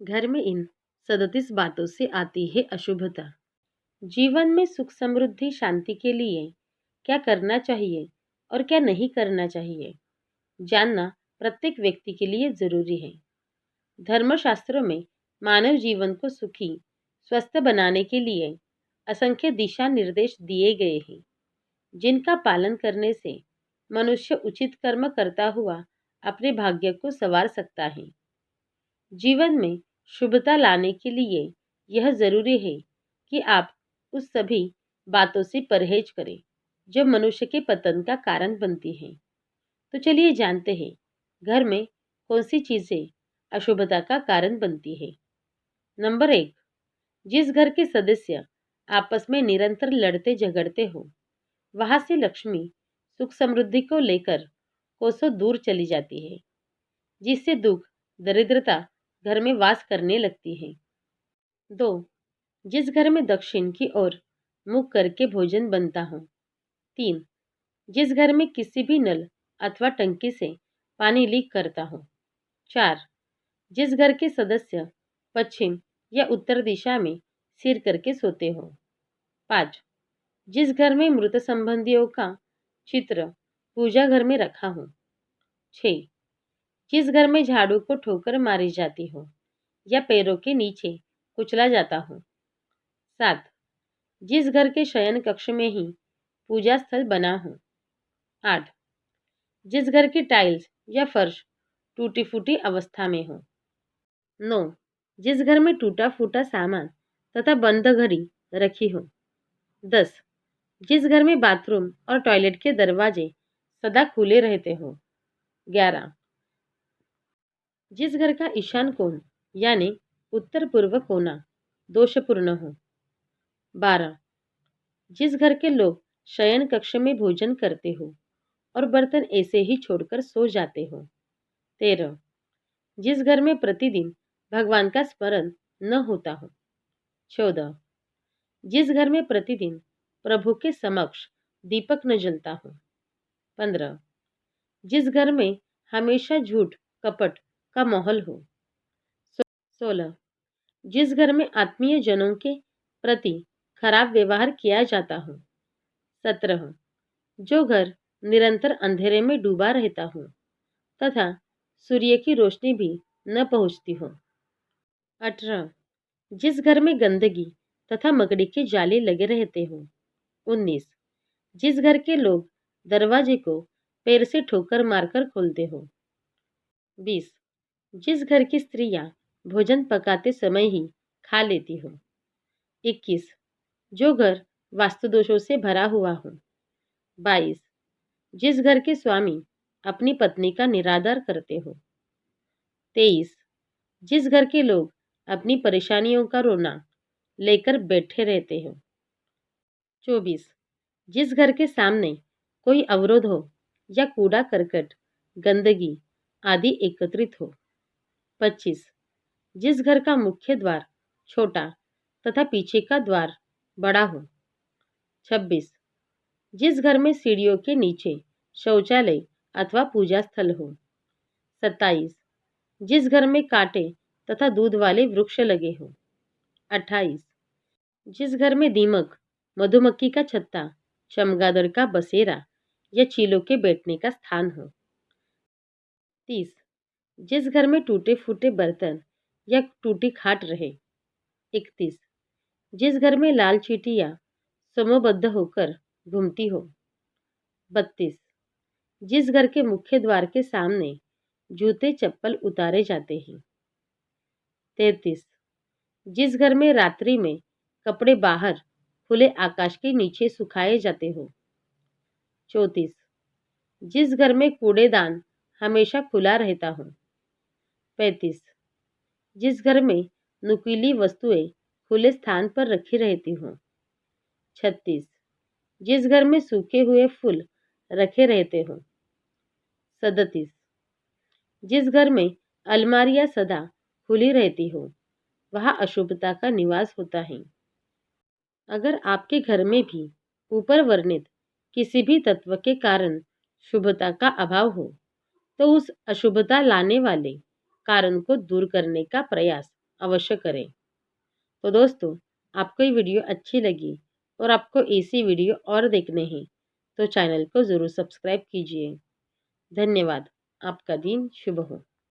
घर में इन 37 बातों से आती है अशुभता। जीवन में सुख समृद्धि शांति के लिए क्या करना चाहिए और क्या नहीं करना चाहिए, जानना प्रत्येक व्यक्ति के लिए जरूरी है। धर्मशास्त्रों में मानव जीवन को सुखी स्वस्थ बनाने के लिए असंख्य दिशा निर्देश दिए गए हैं, जिनका पालन करने से मनुष्य उचित कर्म करता हुआ अपने भाग्य को संवार सकता है। जीवन में शुभता लाने के लिए यह जरूरी है कि आप उस सभी बातों से परहेज करें जो मनुष्य के पतन का कारण बनती हैं। तो चलिए जानते हैं घर में कौन सी चीजें अशुभता का कारण बनती है। नंबर 1, जिस घर के सदस्य आपस में निरंतर लड़ते झगड़ते हो, वहां से लक्ष्मी सुख समृद्धि को लेकर कोसों दूर चली जाती है, जिससे दुख दरिद्रता घर में वास करने लगती है। 2, जिस घर में दक्षिण की ओर मुख करके भोजन बनता हो। 3, जिस घर में किसी भी नल अथवा टंकी से पानी लीक करता हो। 4, जिस घर के सदस्य पश्चिम या उत्तर दिशा में सिर करके सोते हो। 5, जिस घर में मृत संबंधियों का चित्र पूजा घर में रखा हो। 6, जिस घर में झाड़ू को ठोकर मारी जाती हो या पैरों के नीचे कुचला जाता हो। 7, जिस घर के शयन कक्ष में ही पूजा स्थल बना हो। 8, जिस घर की टाइल्स या फर्श टूटी फूटी अवस्था में हो। 9, जिस घर में टूटा फूटा सामान तथा बंद घड़ी रखी हो। 10, जिस घर में बाथरूम और टॉयलेट के दरवाजे सदा खुले रहते हो। 11, जिस घर का ईशान कोण यानी उत्तर पूर्व कोना दोषपूर्ण हो। 12, जिस घर के लोग शयन कक्ष में भोजन करते हो और बर्तन ऐसे ही छोड़कर सो जाते हो। 13, जिस घर में प्रतिदिन भगवान का स्मरण न होता हो। 14, जिस घर में प्रतिदिन प्रभु के समक्ष दीपक न जलता हो। 15, जिस घर में हमेशा झूठ कपट का माहौल हो। 16, जिस घर में आत्मीय जनों के प्रति खराब व्यवहार किया जाता हो। 17, जो घर निरंतर अंधेरे में डूबा रहता हो तथा सूर्य की रोशनी भी न पहुंचती हो। 18, जिस घर में गंदगी तथा मकड़ी के जाले लगे रहते हो। 19, जिस घर के लोग दरवाजे को पैर से ठोकर मारकर खोलते हो। 20, जिस घर की स्त्रियां भोजन पकाते समय ही खा लेती हो। 21, जो घर वास्तु दोषों से भरा हुआ हो। 22, जिस घर के स्वामी अपनी पत्नी का निरादर करते हो। 23, जिस घर के लोग अपनी परेशानियों का रोना लेकर बैठे रहते हो। 24, जिस घर के सामने कोई अवरोध हो या कूड़ा करकट गंदगी आदि एकत्रित हो। 25, जिस घर का मुख्य द्वार छोटा तथा पीछे का द्वार बड़ा हो। 26, जिस घर में सीढ़ियों के नीचे शौचालय अथवा पूजा स्थल हो। 27, जिस घर में कांटे तथा दूध वाले वृक्ष लगे हो। 28, जिस घर में दीमक मधुमक्खी का छत्ता चमगादड़ का बसेरा या चीलों के बैठने का स्थान हो। 30, जिस घर में टूटे फूटे बर्तन या टूटी खाट रहे। 31, जिस घर में लाल चींटियां समूहबद्ध होकर घूमती हो। 32, जिस घर के मुख्य द्वार के सामने जूते चप्पल उतारे जाते हैं। 33, जिस घर में रात्रि में कपड़े बाहर खुले आकाश के नीचे सुखाए जाते हो। 34, जिस घर में कूड़ेदान हमेशा खुला रहता हो। 35, जिस घर में नुकीली वस्तुएं खुले स्थान पर रखी रहती हो। 36, जिस घर में सूखे हुए फूल रखे रहते हो। 37, जिस घर में अलमारियां सदा खुली रहती हो, वह अशुभता का निवास होता है। अगर आपके घर में भी ऊपर वर्णित किसी भी तत्व के कारण शुभता का अभाव हो, तो उस अशुभता लाने वाले कारण को दूर करने का प्रयास अवश्य करें। तो दोस्तों, आपको ये वीडियो अच्छी लगी और आपको ऐसी वीडियो और देखने हैं तो चैनल को ज़रूर सब्सक्राइब कीजिए। धन्यवाद। आपका दिन शुभ हो।